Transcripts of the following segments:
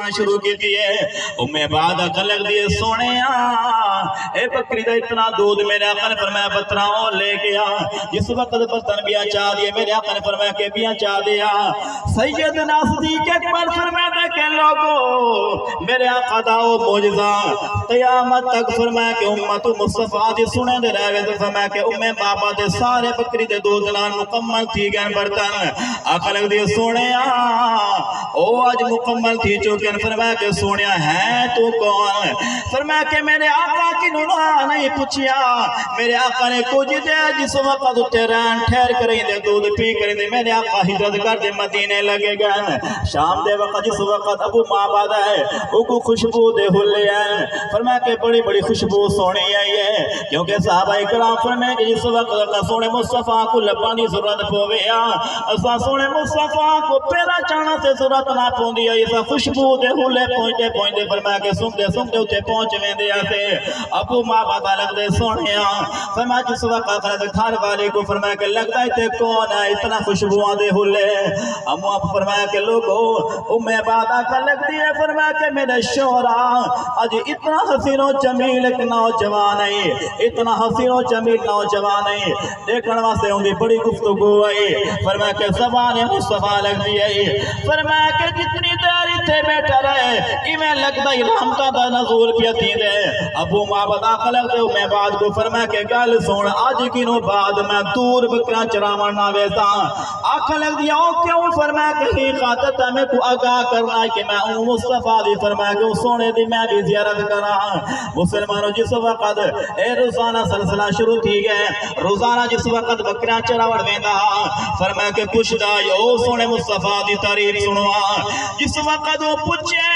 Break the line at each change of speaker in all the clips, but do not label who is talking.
کرنا شروع کی دیئے امی بعد اقلق دیئے سونے اے بکری دا اتنا دودھ میرے آقا نے فرمایا بطراؤں لے گیا جس وقت بطن بیاں چاہ دیئے میرے آقا نے فرمایا کہ بیاں چاہ دیا سیدنا صدیق اکبر فرمایا دے کہ لوگو میرے آقا داؤ موجزہ قیامت تک فرمایا کہ امت مصطفیٰ دی سنے دے رہے تو فرمایا کہ امی بابا دے سارے بکری دے دودھ نال مکمل تھی گئے برتن اقلق دیئے سونے او آج مکمل تھی چکے فرمایا کہ سونیا ہے تو کون فرمایا کہ میرے آقا کی نونا نہیں پوچھیا میرے آقا نے کچھ دے جس وقت تیران ٹھہر کریں دے دودھ پی کریں دے میرے آقا ہجرت کر دے مدینے لگے گئے شام دے وقت جس وقت ابو معبد ہے او کو خوشبو دے ہلے ہیں فرمایا کہ بڑی بڑی خوشبو سونی آئی ہے کیونکہ صحابہ اکرام فرمائے کہ جس وقت سونے مصطفیٰ کو لبانی ضرورت پویا اسا سونے مصطفیٰ کو پیرا چانا سے ضرورت نہ پوندی ہے اسا خوشبو دے ہلے پہنچے فرمایا کہ سنتے اتے پہنچ میں دیا سے ابو معبد لگ دے سونے فرمایا جس وقت گھر والے کو فرمایا کہ لگتا ہے تے کون ہے اتنا خوشبو دے ہلے امو آپ فرمایا کہ لوگو امی بادہ کا لگ دیئے فرمایا کہ میرے شورا آج اتنا حسین و جمیل ایک نوجوان ہے اتنا حسین و جمیل نوجوان ہے دیکھنے واسطے ہوں دی بڑی گفتگو ہے فرمایا کہ زبان مصطفیٰ لگ دیئے فرمایا کہ جتنی داری تھے بیٹھا رہے ایمیں لگتا ہی رحمتہ دا نزول پیتی دے ابو معبد آخلق دے میں بعد کو فرمایا کہ گل سون آج کنو بعد میں دور بکرا چرامان نہ ویسا آخلق دیا کیوں فرمایا کہ حقیقت میں کو آگاہ کرنا ہے کہ میں مصطفیٰ دی فرمایا کہ سونے دی میں بھی زیارت کرا مسلمانوں جس وقت اے روزانہ سلسلہ شروع تھی گئے روزانہ جس وقت بکرا چراوڑ ویندہ فرمایا کہ پوچھ دائی او سونے مصطفیٰ دی تعریف سنوا جس وقت وہ پوچھے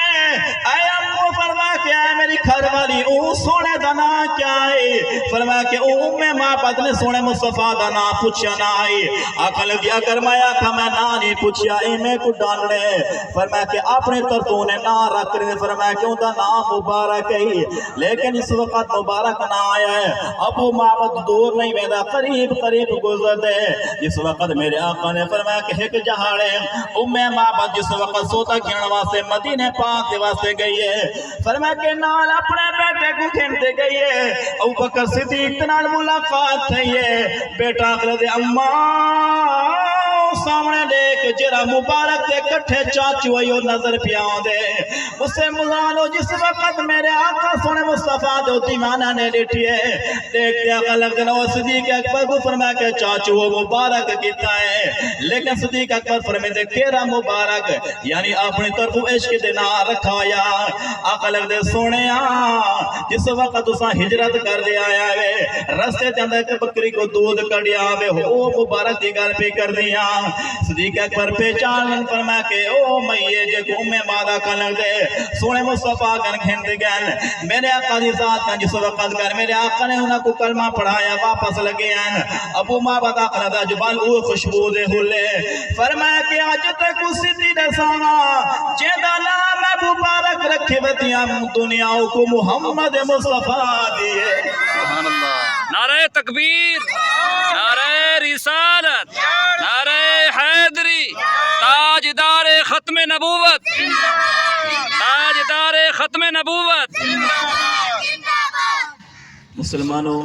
اے امو فرمایا کہ اے میری گھر والی او سونے دنا کیا ہے فرمایا کہ او میں ماں پت نے سونے مصطفیٰ دنا پوچھا نہ آئی عقل دیا کرمایا کہ میں نہ نہیں پوچھا اے میں کو ڈاننے فرمایا کہ اپنے ترتوں نے نہ رکھ رہے فرمایا کہ ان کا نام مبارک ہے لیکن اس وقت مبارک نہ آیا ہے ابو معبد دور نہیں ویدہ قریب گزر دے جس وقت میرے آقا نے فرمایا کہ ایک جہاڑے امی معبد جس وقت سوتا گھن واسطے مدینے پاک کے واسطے گئی ہے فرمایا کہ نال اپنے بیٹے کو گھنتے گئی ہے ابو بکر صدیق نال ملاقات تھی ہے بیٹا اقل دے اماں سامنے دیکھ جرا مبارک دے کٹھے چاچو ایو نظر پیاؤں دے اسے ملانو جس وقت میرے آقا سونے مصطفیٰ دو دیمانہ نے لیٹی ہے دیکھتے اقلق دے نو صدیق اکبر کو فرمایا کہ چاچو وہ مبارک کیتا ہے لیکن صدیق اکبر فرمائے دے کیرا مبارک یعنی اپنی طرف عشق دے نہ رکھایا اقلق دے سونے جس وقت اسا ہجرت کر دے آیا ہے رستے دے اندر ایک بکری کو دودھ کڑیا ہے وہ مبارک دی گل پہ کر دیا صدیق اکبر پہچان فرمایا کہ او مئیے جے کو میں مادہ کلنگ دے سونے مصطفیٰ کن کھنڈ گئن میرے آقا دی ذات کن جس وقت کر میرے آقا نے انہاں کو کلمہ پڑھایا واپس لگے ہیں ابو معبد آقا دا جبال او خوشبو دے ہلے فرمایا کہ آج تک اسی دی رسانا جیدہ نام مبارک رکھے بتیاں دنیا کو محمد مصطفیٰ دیئے
سبحان اللہ نعرہ تکبیر نعرہ رسالت نعرہ حیدری تاجدار ختم نبوت تاجدار ختم نبوت
مسلمانوں